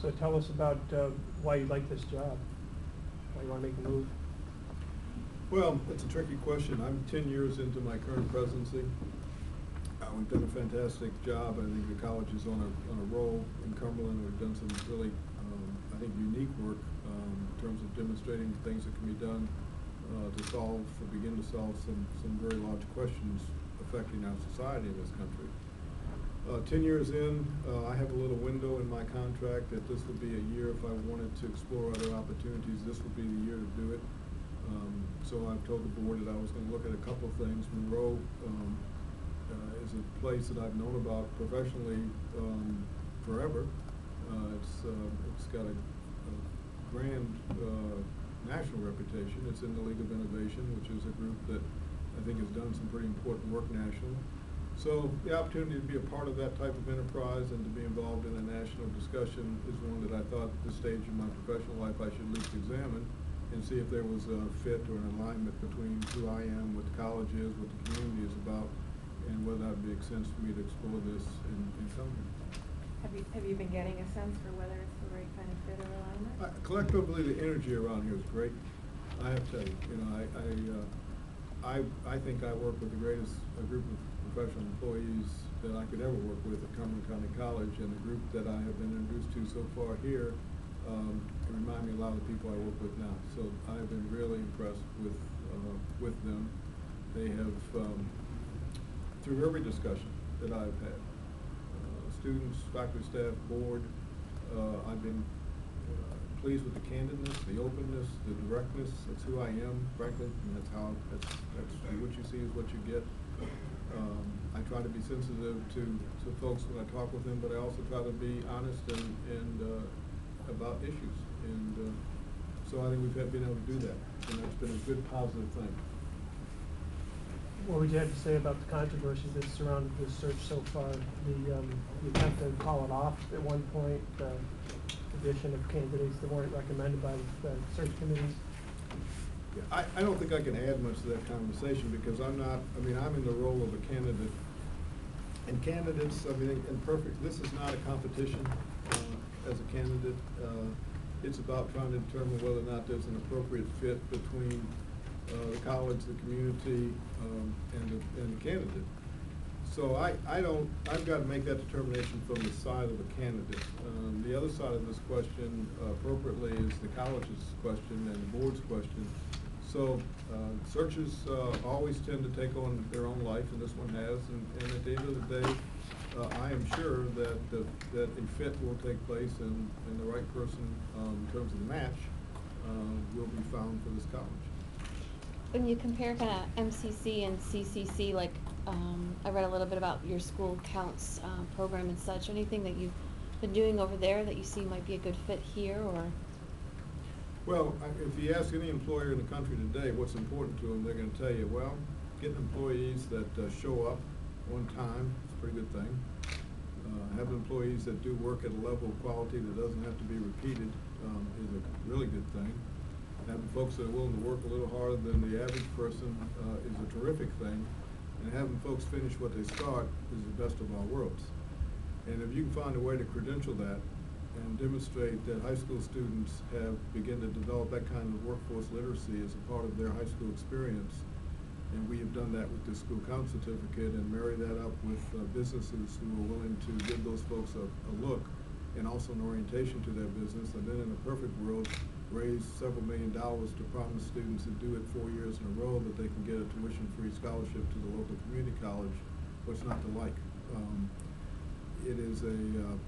So tell us about why you like this job, why you want to make the move. Well, it's a tricky question. I'm 10 years into my current presidency. We've done a fantastic job. I think the college is on a roll in Cumberland. We've done some really, I think, unique work in terms of demonstrating things that can be done to begin to solve some very large questions affecting our society in this country. 10 years in, I have a little window in my contract that this would be a year if I wanted to explore other opportunities. This would be the year to do it. So I've told the board that I was going to look at a couple of things. Monroe is a place that I've known about professionally forever. It's got a grand national reputation. It's in the League of Innovation, which is a group that I think has done some pretty important work nationally. So the opportunity to be a part of that type of enterprise and to be involved in a national discussion is one that I thought at this stage in my professional life I should at least examine and see if there was a fit or an alignment between who I am, what the college is, what the community is about, and whether that would make sense for me to explore this in Cumberland. Have you been getting a sense for whether it's the right kind of fit or alignment? Collectively, the energy around here is great. I have to tell you, I think I work with the greatest group of professional employees that I could ever work with at Cumberland County College, and the group that I have been introduced to so far here remind me a lot of the people I work with now. So I've been really impressed with them. They have, through every discussion that I've had, students, faculty, staff, board, I've been pleased with the candidness, the openness, the directness. That's who I am, frankly, and that's what you see is what you get. I try to be sensitive to folks when I talk with them, but I also try to be honest and about issues. And so I think we've been able to do that, and that's been a good, positive thing. What would you have to say about the controversy that surrounded this search so far? The attempt to call it off at one point, the addition of candidates that weren't recommended by the search committees? I don't think I can add much to that conversation because I'm in the role of a candidate. And candidates, this is not a competition as a candidate. It's about trying to determine whether or not there's an appropriate fit between the college, the community, and the candidate. So I've got to make that determination from the side of the candidate. The other side of this question, appropriately, is the college's question and the board's question. So searches always tend to take on their own life, and this one has. And at the end of the day, I am sure that a fit will take place, and the right person, in terms of the match, will be found for this college. When you compare kind of MCC and CCC, like I read a little bit about your school counts program and such. Anything that you've been doing over there that you see might be a good fit here, or? Well, if you ask any employer in the country today what's important to them, they're going to tell you, well, getting employees that show up on time is a pretty good thing. Having employees that do work at a level of quality that doesn't have to be repeated is a really good thing. Having folks that are willing to work a little harder than the average person is a terrific thing. And having folks finish what they start is the best of all worlds. And if you can find a way to credential that and demonstrate that high school students have begun to develop that kind of workforce literacy as a part of their high school experience, and we have done that with the school count certificate and marry that up with businesses who are willing to give those folks a look and also an orientation to their business, and then in a perfect world, raise several $1 million to promise students who do it 4 years in a row that they can get a tuition-free scholarship to the local community college. What's not to like? It is a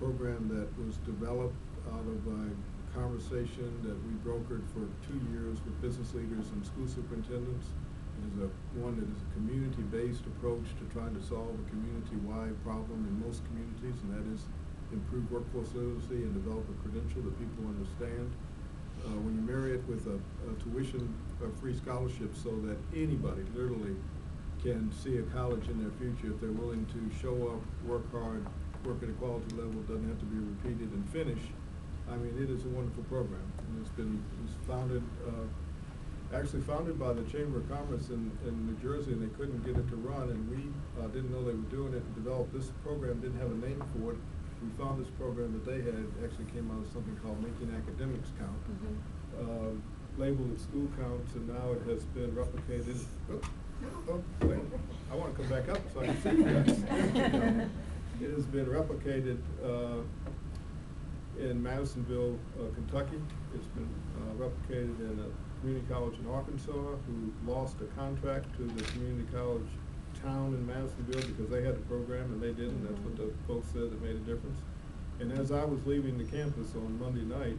program that was developed out of a conversation that we brokered for 2 years with business leaders and school superintendents. It is one that is a community-based approach to trying to solve a community-wide problem in most communities, and that is improve workforce literacy and develop a credential that people understand. When you marry it with a tuition-free scholarship so that anybody literally can see a college in their future if they're willing to show up, work hard, work at a quality level, doesn't have to be repeated and finish. I mean, it is a wonderful program, and it's founded, actually founded by the Chamber of Commerce in New Jersey, and they couldn't get it to run, and we didn't know they were doing it and developed this program, didn't have a name for it, we found this program that they had, actually came out of something called Making Academics Count. Labeled as school counts, and now it has been replicated. Wait, I want to come back up so I can see you guys. It has been replicated in Madisonville, Kentucky. It's been replicated in a community college in Arkansas who lost a contract to the community college town in Madisonville because they had the program and they didn't. That's what the folks said that made a difference. And as I was leaving the campus on Monday night,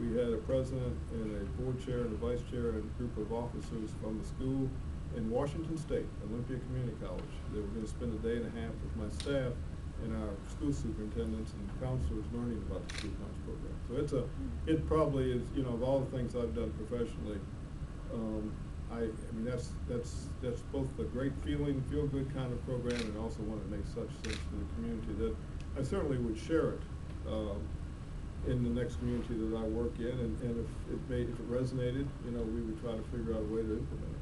we had a president and a board chair and a vice chair and a group of officers from the school in Washington State, Olympia Community College. They were going to spend a day and a half with my staff and our school superintendents and counselors learning about the school counts program. So it probably is, you know, of all the things I've done professionally, I mean that's both a great feeling, feel good kind of program, and also one that makes such sense to the community that I certainly would share it in the next community that I work in, and if it resonated, you know, we would try to figure out a way to implement it.